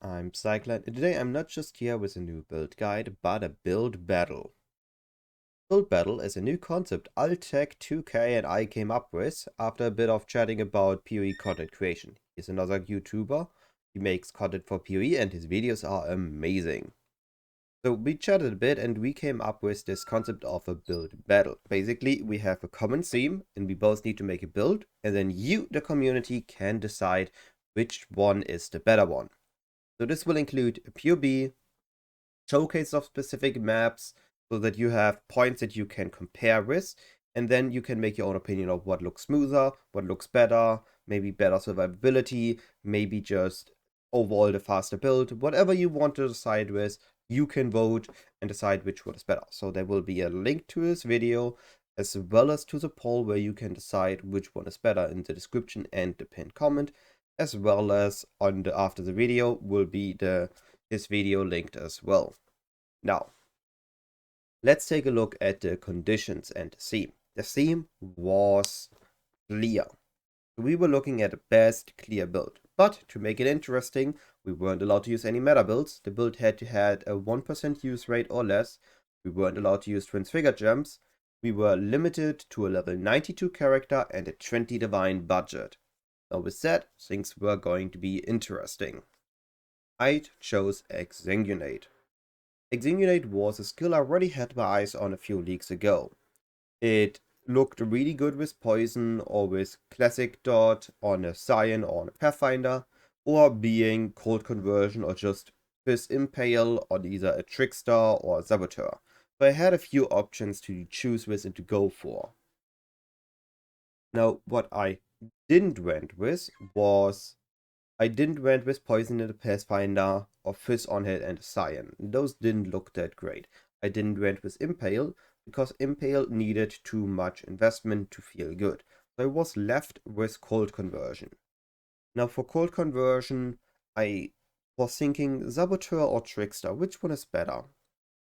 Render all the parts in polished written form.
I'm Cyclon, and today I'm not just here with a new build guide, but a build battle. Build battle is a new concept Altec 2K and I came up with after a bit of chatting about PoE content creation. He's another YouTuber, he makes content for PoE and his videos are amazing. So we chatted a bit and we came up with this concept of a build battle. Basically, we have a common theme and we both need to make a build, and then you, the community, can decide which one is the better one. So this will include a POB, showcase of specific maps, so that you have points that you can compare with, and then you can make your own opinion of what looks smoother, what looks better, maybe better survivability, maybe just overall the faster build, whatever you want to decide with, you can vote and decide which one is better. So there will be a link to this video as well as to the poll where you can decide which one is better in the description and the pinned comment, as well as on the after the video will be this video linked as well. Now, let's take a look at the conditions and the theme. The theme was clear. We were looking at the best clear build, but to make it interesting, we weren't allowed to use any meta builds. The build had to have a 1% use rate or less. We weren't allowed to use transfigure gems. We were limited to a level 92 character and a 20 divine budget. Now with that, things were going to be interesting. I chose Exsanguinate. Exsanguinate was a skill I already had my eyes on a few leagues ago. It looked really good with Poison or with Classic Dot on a Cyan or on a Pathfinder, or being Cold Conversion or just Fizz Impale on either a Trickster or a Saboteur. So I had a few options to choose with and to go for. Now, what I didn't went with was I didn't went with Poison in the Pathfinder or Fizz on Head and Cyan. Those didn't look that great. I didn't went with Impale because Impale needed too much investment to feel good. So I was left with Cold Conversion. Now for Cold Conversion, I was thinking Saboteur or Trickster, which one is better?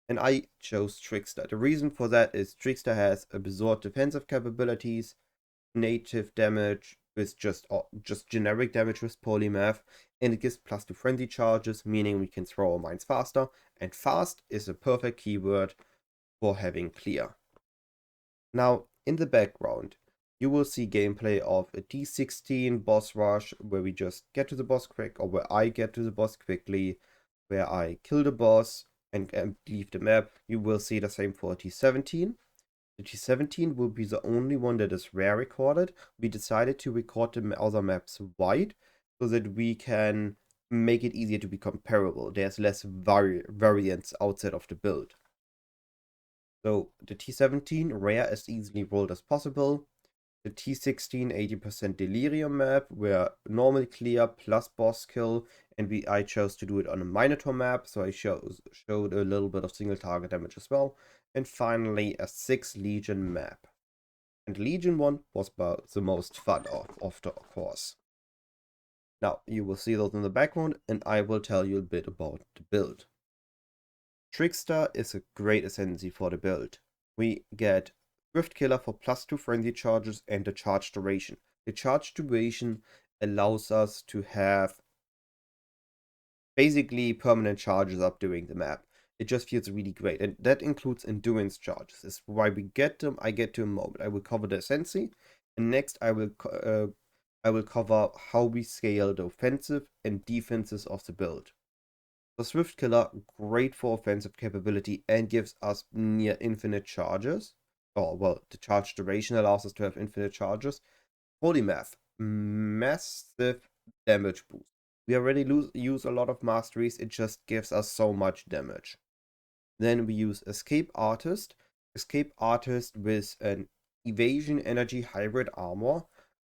And I chose Trickster. The reason for that is Trickster has absorbed defensive capabilities, native damage with just generic damage with polymath, and it gives +2 frenzy charges, meaning we can throw our mines faster, and fast is a perfect keyword for having clear. Now in the background you will see gameplay of a T16 boss rush where we just get to the boss quick, or where I get to the boss quickly, where I kill the boss and leave the map. You will see the same for T17. The T17 will be the only one that is rare recorded. We decided to record the other maps wide so that we can make it easier to be comparable. There's less variance outside of the build. So the T17 rare as easily rolled as possible. The T16 80% Delirium map where normal clear plus boss kill, and I chose to do it on a Minotaur map, so I showed a little bit of single target damage as well. And finally a 6 Legion map. And Legion 1 was about the most fun of the course. Now you will see those in the background and I will tell you a bit about the build. Trickster is a great ascendancy for the build. We get Swift Killer for +2 frenzy charges and the charge duration. The charge duration allows us to have basically permanent charges up during the map. It just feels really great, and that includes endurance charges. This is why we get them. I get to a moment. I will cover the Ascendency, and next I will cover how we scale the offensive and defenses of the build. The Swift Killer, great for offensive capability and gives us near infinite charges. Oh, well, the charge duration allows us to have infinite charges. Polymath, massive damage boost. We already use a lot of masteries, it just gives us so much damage. Then we use Escape Artist. Escape Artist with an evasion energy hybrid armor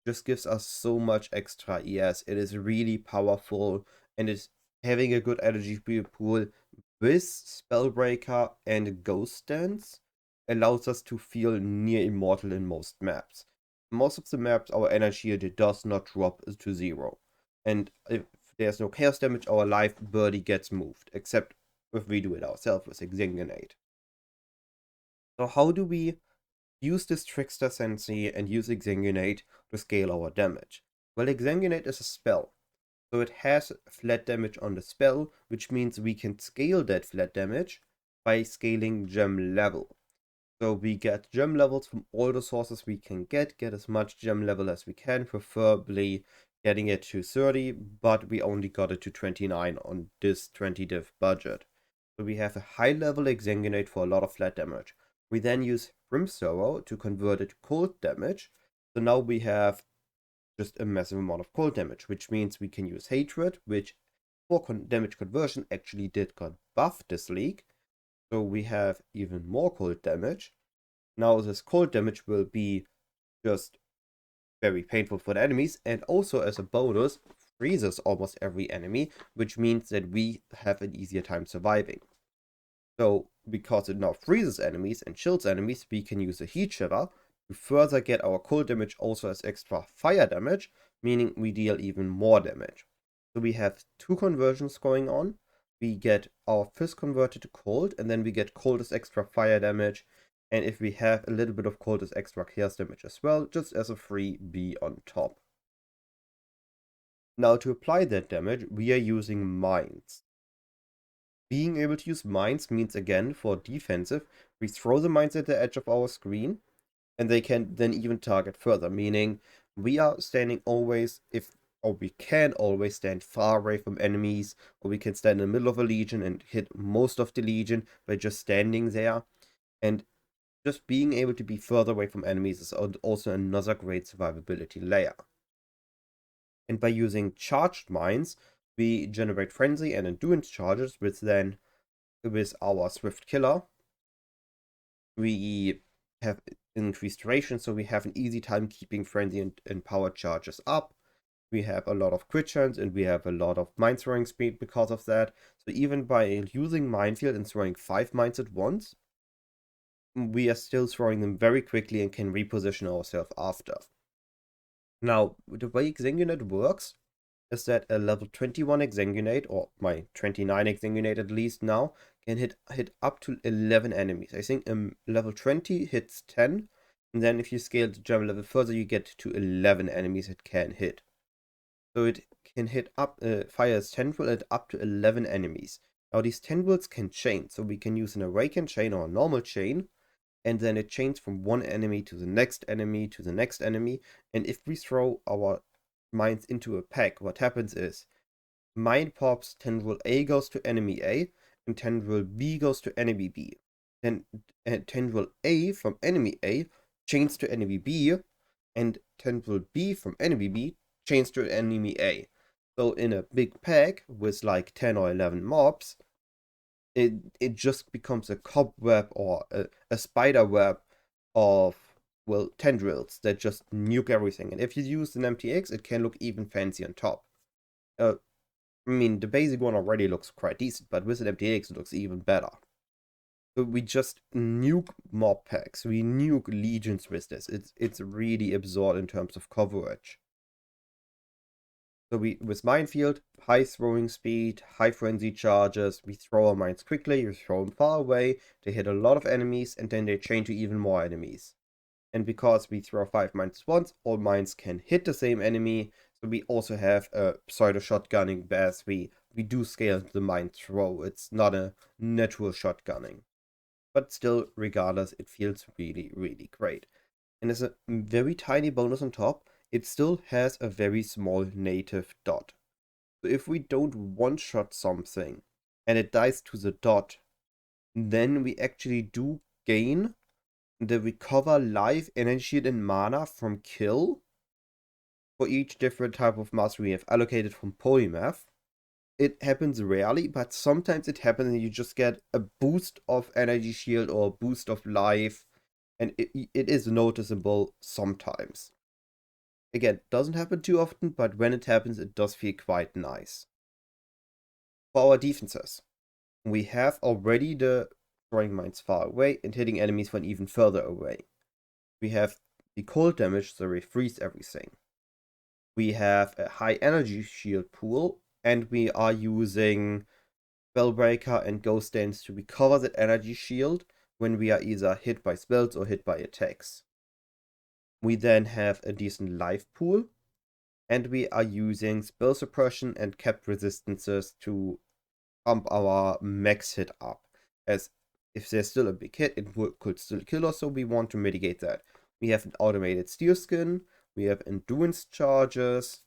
just gives us so much extra ES. It is really powerful, and it's having a good energy pool with Spellbreaker and Ghost Dance allows us to feel near immortal in most maps. Most of the maps our energy shield does not drop to 0. And if there's no chaos damage, our life barely gets moved, except if we do it ourselves with Exsanguinate. So how do we use this Trickster Sensei and use Exsanguinate to scale our damage? Well, Exsanguinate is a spell. So it has flat damage on the spell, which means we can scale that flat damage by scaling gem level. So we get gem levels from all the sources we can get as much gem level as we can, preferably getting it to 30, but we only got it to 29 on this 20 div budget. So we have a high level Exsanguinate for a lot of flat damage. We then use Brimstone to convert it to cold damage. So now we have just a massive amount of cold damage, which means we can use Hatred, which for damage conversion actually did got buffed this league. So we have even more cold damage. Now this cold damage will be just very painful for the enemies, and also as a bonus freezes almost every enemy, which means that we have an easier time surviving. So because it now freezes enemies and chills enemies, we can use a heat shiver to further get our cold damage also as extra fire damage, meaning we deal even more damage. So we have two conversions going on. We get our fist converted to cold, and then we get cold as extra fire damage. And if we have a little bit of cold as extra chaos damage as well, just as a free B on top. Now to apply that damage, we are using mines. Being able to use mines means, again, for defensive, we throw the mines at the edge of our screen, and they can then even target further, meaning we are standing always, or we can always stand far away from enemies, or we can stand in the middle of a legion and hit most of the legion by just standing there. And just being able to be further away from enemies is also another great survivability layer. And by using charged mines, we generate frenzy and endurance charges, which then, with our swift killer, we have increased duration, so we have an easy time keeping frenzy and power charges up. We have a lot of crit chance, and we have a lot of mine throwing speed because of that. So even by using minefield and throwing 5 mines at once, we are still throwing them very quickly and can reposition ourselves after. Now, the way Exsanguinate works is that a level 21 Exsanguinate, or my 29 Exsanguinate at least now, can hit up to 11 enemies. I think level 20 hits 10, and then if you scale the gem level further, you get to 11 enemies it can hit. So it can hit up, fires tendril at up to 11 enemies. Now these tendrils can chain, so we can use an awakened chain or a normal chain, and then it chains from one enemy to the next enemy to the next enemy. And if we throw our mines into a pack, what happens is mine pops, tendril A goes to enemy A, and tendril B goes to enemy B. Then tendril A from enemy A chains to enemy B, and tendril B from enemy B chains to enemy A. So in a big pack with like 10 or 11 mobs, it just becomes a cobweb or a spider web of, well, tendrils that just nuke everything. And if you use an MTX, it can look even fancy on top. I mean, the basic one already looks quite decent, but with an MTX it looks even better. So we just nuke mob packs, we nuke legions with this. It's really absurd in terms of coverage. So with minefield, high throwing speed, high frenzy charges, we throw our mines quickly, we throw them far away, they hit a lot of enemies, and then they chain to even more enemies. And because we throw 5 mines once, all mines can hit the same enemy, so we also have a pseudo shotgunning as we do scale the mine throw. It's not a natural shotgunning. But still, regardless, it feels really, really great. And as a very tiny bonus on top, it still has a very small native dot. So if we don't one-shot something and it dies to the dot, then we actually do gain the recover life, energy shield, and mana from kill for each different type of master we have allocated from Polymath. It happens rarely, but sometimes it happens and you just get a boost of energy shield or a boost of life, and it is noticeable sometimes. Again, doesn't happen too often, but when it happens, it does feel quite nice. For our defenses, we have already the throwing mines far away and hitting enemies from even further away. We have the cold damage, so we freeze everything. We have a high energy shield pool, and we are using Spellbreaker and Ghost Dance to recover that energy shield when we are either hit by spells or hit by attacks. We then have a decent life pool, and we are using spell suppression and cap resistances to pump our max hit up. As if there's still a big hit, could still kill us, so we want to mitigate that. We have an automated steel skin, we have endurance charges,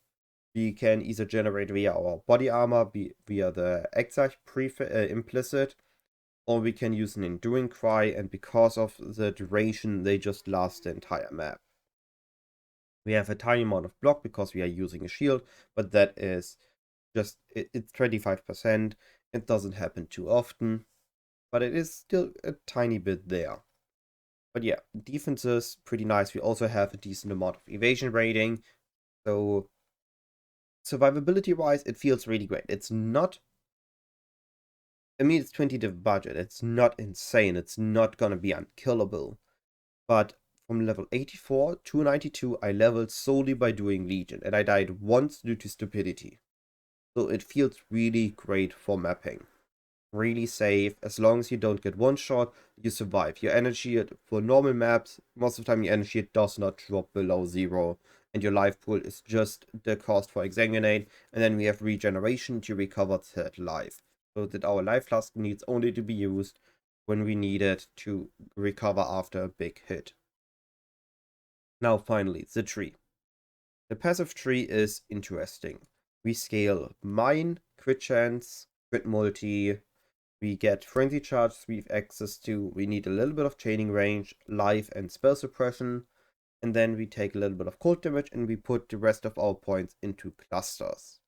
we can either generate via our body armor, via the Exile implicit, or we can use an enduring cry, and because of the duration, they just last the entire map. We have a tiny amount of block because we are using a shield, but that is just, it's 25%. It doesn't happen too often, but it is still a tiny bit there. But yeah, defense is pretty nice. We also have a decent amount of evasion rating, so survivability wise, it feels really great. It's not, I mean, it's 20 div budget. It's not insane. It's not gonna be unkillable. But from level 84 to 92, I leveled solely by doing Legion, and I died once due to stupidity. So it feels really great for mapping. Really safe. As long as you don't get one shot, you survive. Your energy for normal maps, most of the time your energy does not drop below 0. And your life pool is just the cost for Exsanguinate. And then we have regeneration to recover third life. So that our life flask needs only to be used when we need it to recover after a big hit. Now finally, the tree. The passive tree is interesting. We scale mine, crit chance, crit multi. We get frenzy charges we have access to. We need a little bit of chaining range, life, and spell suppression. And then we take a little bit of cold damage and we put the rest of our points into clusters.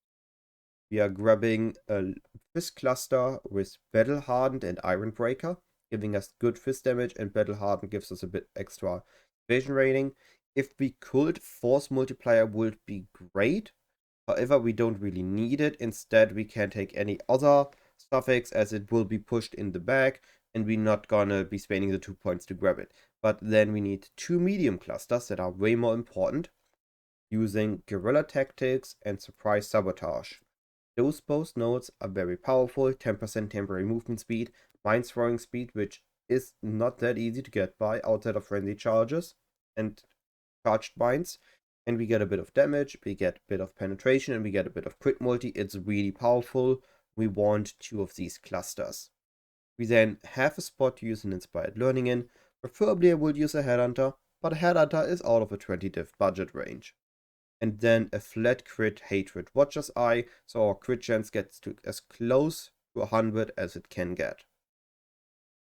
We are grabbing a fist cluster with Battle Hardened and Iron Breaker, giving us good fist damage, and Battle Hardened gives us a bit extra evasion rating. If we could, Force Multiplier would be great. However, we don't really need it. Instead, we can take any other suffix as it will be pushed in the back, and we're not gonna be spending the 2 points to grab it. But then we need 2 medium clusters that are way more important, using Guerrilla Tactics and Surprise Sabotage. Those both nodes are very powerful. 10% temporary movement speed, mine throwing speed, which is not that easy to get by outside of frenzy charges and charged mines. And we get a bit of damage, we get a bit of penetration, and we get a bit of crit multi. It's really powerful. We want 2 of these clusters. We then have a spot to use an Inspired Learning in. Preferably I would use a Headhunter, but a Headhunter is out of a 20 div budget range. And then a flat crit hatred Watcher's Eye, so our crit chance gets to as close to 100 as it can get.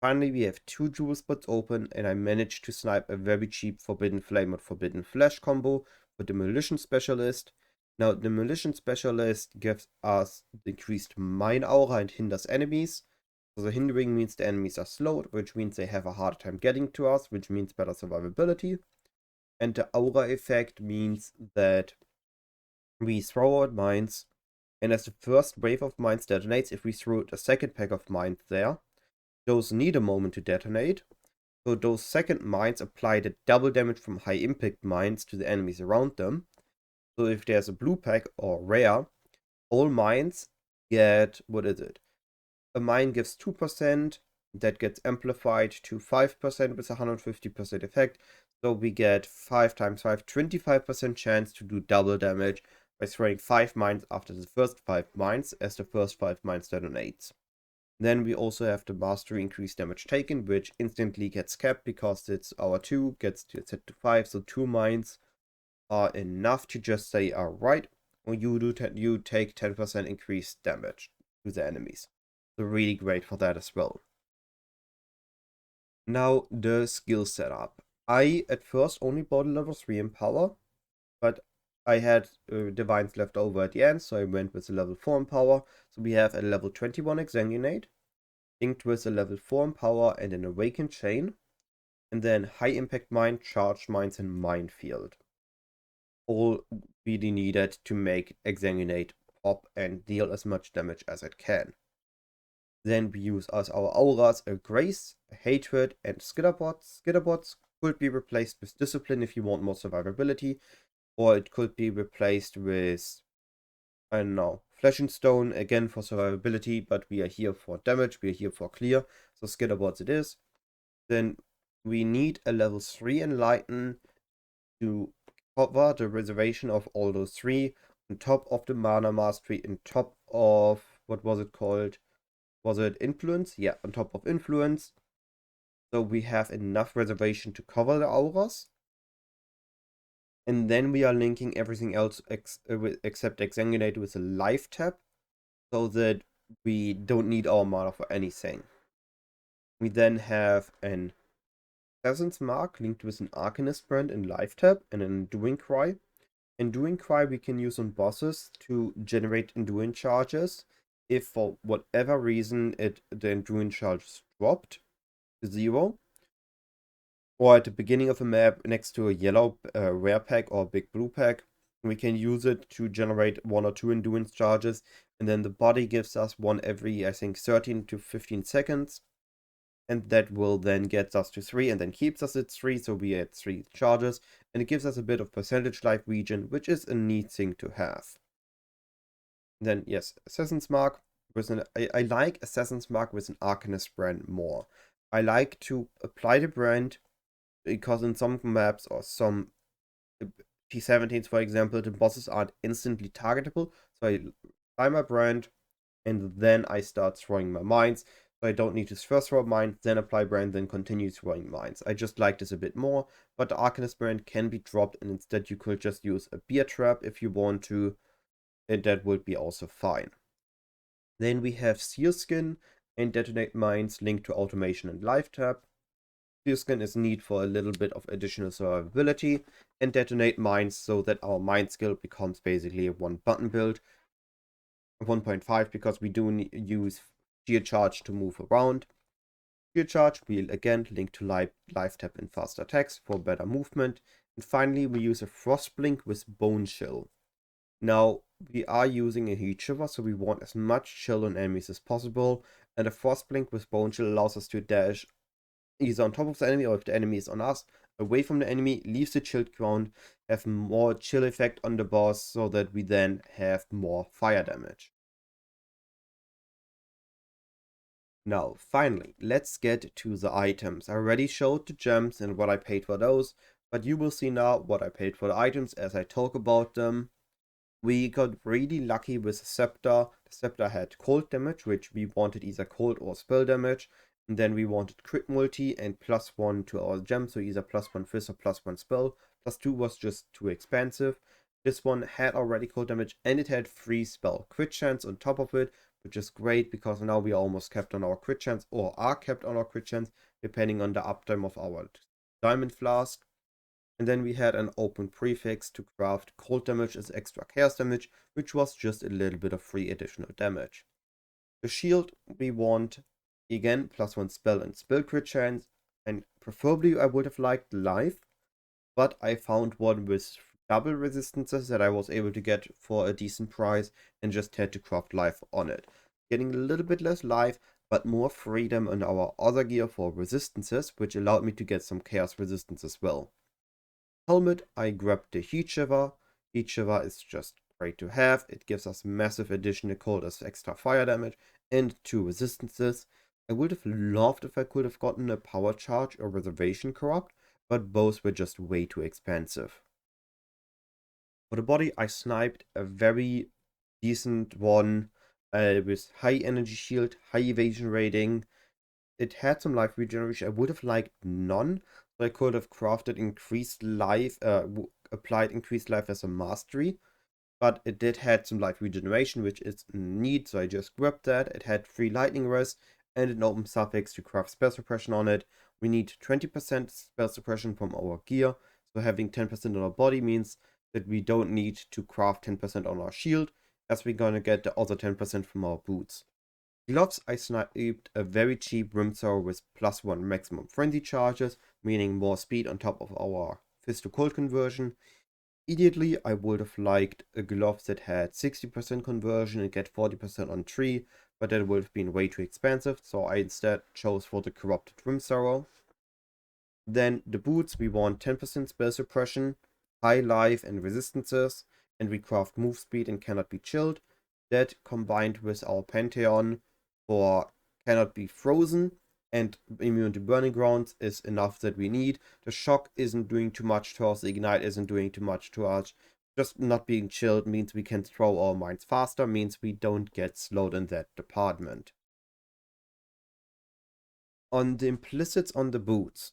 Finally, we have 2 jewel spots open, and I managed to snipe a very cheap Forbidden Flame or Forbidden Flash combo for Demolition Specialist. Now, Demolition Specialist gives us increased mine aura and hinders enemies. So the hindering means the enemies are slowed, which means they have a hard time getting to us, which means better survivability. And the aura effect means that we throw out mines, and as the first wave of mines detonates, if we throw a second pack of mines there, those need a moment to detonate. So those second mines apply the double damage from high impact mines to the enemies around them. So if there's a blue pack or rare, all mines get, what is it? A mine gives 2%, that gets amplified to 5% with a 150% effect. So we get 5 times 5, 25% chance to do double damage by throwing 5 mines after the first 5 mines as the first 5 mines detonates. Then we also have the mastery increased damage taken, which instantly gets capped because it's our 2, gets set to 5, so 2 mines are enough to just say, alright, you take 10% increased damage to the enemies. So really great for that as well. Now the skill setup. I at first only bought a level 3 Empower, but I had divines left over at the end, so I went with a level 4 Empower. So we have a level 21 Exsanguinate, linked with a level 4 Empower and an Awakened Chain, and then High Impact Mine, Charged Mines, and Minefield. All really needed to make Exsanguinate pop and deal as much damage as it can. Then we use as our auras a Grace, a Hatred, and Skitterbots. Skitterbots could be replaced with Discipline if you want more survivability, or it could be replaced with, I don't know, Flesh and Stone, again for survivability, but we are here for damage, we are here for clear, so Skitterbots it is. Then we need a level 3 Enlighten to cover the reservation of all those three on top of the mana mastery, on top of, what was it called? Was it influence? Yeah, on top of influence. So we have enough reservation to cover the auras. And then we are linking everything else except Exsanguinate with a life tap, so that we don't need our mana for anything. We then have an Assassin's Mark linked with an Arcanist brand in life tap and an Enduring Cry. Enduring Cry we can use on bosses to generate Enduring charges if for whatever reason the Enduring charges dropped to 0. Or at the beginning of a map next to a yellow rare pack or big blue pack. We can use it to generate 1 or 2 endurance charges, and then the body gives us one every, I think, 13 to 15 seconds. And that will then get us to 3 and then keeps us at 3, so we at 3 charges. And it gives us a bit of percentage life regen, which is a neat thing to have. Then, yes, Assassin's Mark. I like Assassin's Mark with an Arcanist brand more. I like to apply the brand because in some maps or some P17s, for example, the bosses aren't instantly targetable. So I apply my brand and then I start throwing my mines. So I don't need to first throw mine, then apply brand, then continue throwing mines. I just like this a bit more, but the Arcanist brand can be dropped and instead you could just use a beer trap if you want to, and that would be also fine. Then we have Sealskin and Detonate Mines linked to automation and life tap. Sealskin is neat for a little bit of additional survivability, and Detonate Mines so that our mine skill becomes basically a one button build. 1.5 because we do use Sheer Charge to move around. Sheer Charge will again link to life tap and fast attacks for better movement. And finally we use a Frost Blink with Bone Chill. Now we are using a Heat Shiver, so we want as much chill on enemies as possible, and a Frost Blink with Bone Chill allows us to dash either on top of the enemy or if the enemy is on us, away from the enemy, leaves the chilled ground, have more chill effect on the boss so that we then have more fire damage. Now, finally, let's get to the items. I already showed the gems and what I paid for those, but you will see now what I paid for the items as I talk about them. We got really lucky with the Scepter. The Scepter had cold damage, which we wanted either cold or spell damage. And then we wanted crit multi and +1 to our gem, so either +1 fizz or +1 spell. +2 was just too expensive. This one had already cold damage and it had free spell crit chance on top of it, which is great because now we are almost capped on our crit chance or are capped on our crit chance, depending on the uptime of our diamond flask. And then we had an open prefix to craft cold damage as extra chaos damage, which was just a little bit of free additional damage. The shield we want, again, +1 spell and spell crit chance, and preferably I would have liked life, but I found one with double resistances that I was able to get for a decent price and just had to craft life on it. Getting a little bit less life, but more freedom on our other gear for resistances, which allowed me to get some chaos resistance as well. Helmet, I grabbed the Heat Shiver. Heat Shiver is just great to have. It gives us massive additional cold as extra fire damage and 2 resistances. I would have loved if I could have gotten a Power Charge or Reservation Corrupt, but both were just way too expensive. For the body, I sniped a very decent one with high energy shield, high evasion rating. It had some life regeneration. I would have liked none. So I could have crafted increased life, applied increased life as a mastery. But it did had some life regeneration, which is neat. So I just grabbed that. It had free lightning rest and an open suffix to craft spell suppression on it. We need 20% spell suppression from our gear. So having 10% on our body means that we don't need to craft 10% on our shield, as we're gonna get the other 10% from our boots. Gloves, I sniped a very cheap Rim Thrower with +1 maximum frenzy charges, meaning more speed on top of our fist to cold conversion. Immediately, I would have liked a glove that had 60% conversion and get 40% on tree, but that would have been way too expensive, so I instead chose for the corrupted Rim Thrower. Then the boots, we want 10% spell suppression, high life and resistances, and we craft move speed and cannot be chilled. That combined with our Pantheon for cannot be frozen and immune to burning grounds is enough that we need. The shock isn't doing too much to us, the ignite isn't doing too much to us. Just not being chilled means we can throw our mines faster, means we don't get slowed in that department. On the implicits on the boots,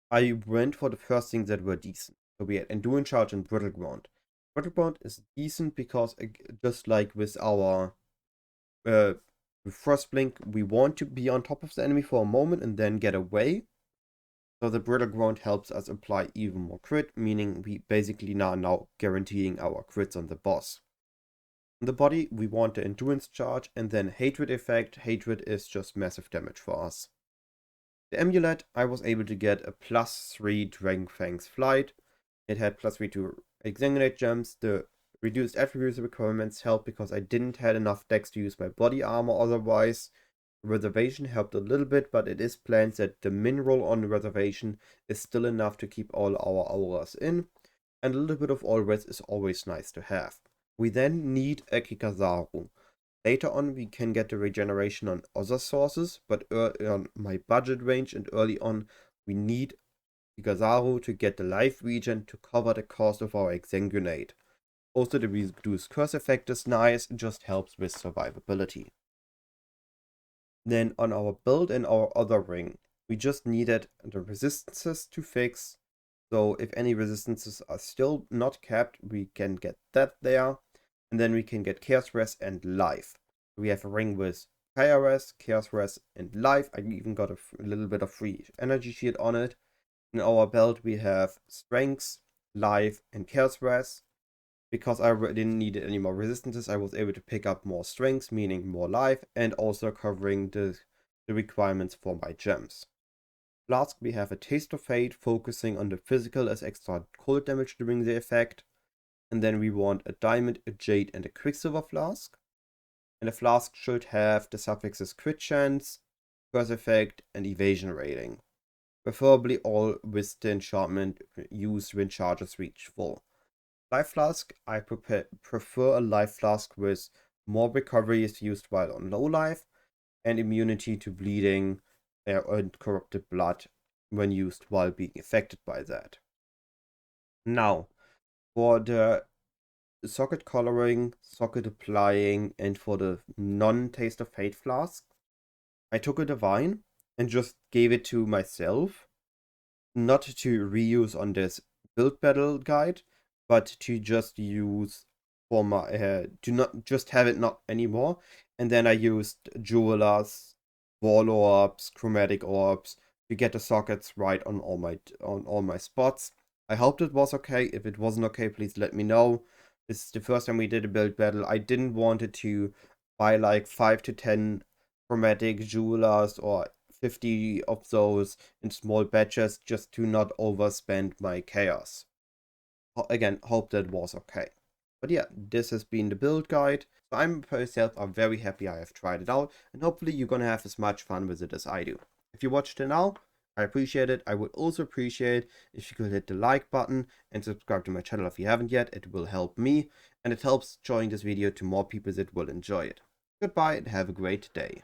I went for the first things that were decent. So we had Endurance Charge and Brittle Ground. Brittle Ground is decent because, just like with our first blink, we want to be on top of the enemy for a moment and then get away. So the Brittle Ground helps us apply even more crit, meaning we basically now guaranteeing our crits on the boss. On the body, we want the Endurance Charge and then Hatred effect. Hatred is just massive damage for us. The amulet, I was able to get a +3 Dragon Fangs Flight. It had +3 to Exsanguinate gems. The reduced attributes requirements helped because I didn't have enough dex to use my body armor otherwise. Reservation helped a little bit, but it is planned that the mineral on the reservation is still enough to keep all our auras in, and a little bit of all res is always nice to have. We then need a Kikazaru. Later on we can get the regeneration on other sources, but early on my budget range and early on we need Kikazaru to get the life regen to cover the cost of our Exsanguinate. Also the reduced curse effect is nice, it just helps with survivability. Then on our build and our other ring, we just needed the resistances to fix. So if any resistances are still not capped, we can get that there. And then we can get Chaos Res and Life. We have a ring with Chaos Res, and Life. I even got a little bit of free energy shield on it. In our belt, we have Strength, Life, and Chaos Res. Because I didn't need any more resistances, I was able to pick up more strengths, meaning more life, and also covering the requirements for my gems. Flask, we have a Taste of Fate, focusing on the physical as extra cold damage during the effect. And then we want a diamond, a jade, and a quicksilver flask. And the flask should have the suffixes crit chance, curse effect, and evasion rating. Preferably all with the enchantment used when charges reach full. Life flask, I prefer a life flask with more recovery is used while on low life, and immunity to bleeding and corrupted blood when used while being affected by that. Now, for the socket coloring, socket applying, and for the non-Taste of Fate flask, I took a divine and just gave it to myself, not to reuse on this build battle guide, but to just use for my to not just have it not anymore. And then I used jewelers, wall orbs, chromatic orbs to get the sockets right on all my spots. I hoped it was okay. If it wasn't okay, please let me know. This is the first time we did a build battle. I didn't want it to buy like 5 to 10 chromatic jewelers or 50 of those in small batches just to not overspend my chaos. Again, hope that was okay. But yeah, this has been the build guide. So I'm myself, I'm very happy I have tried it out, and hopefully you're gonna have as much fun with it as I do. If you watched it now, I appreciate it. I would also appreciate if you could hit the like button and subscribe to my channel if you haven't yet. It will help me, and it helps showing this video to more people that will enjoy it. Goodbye and have a great day.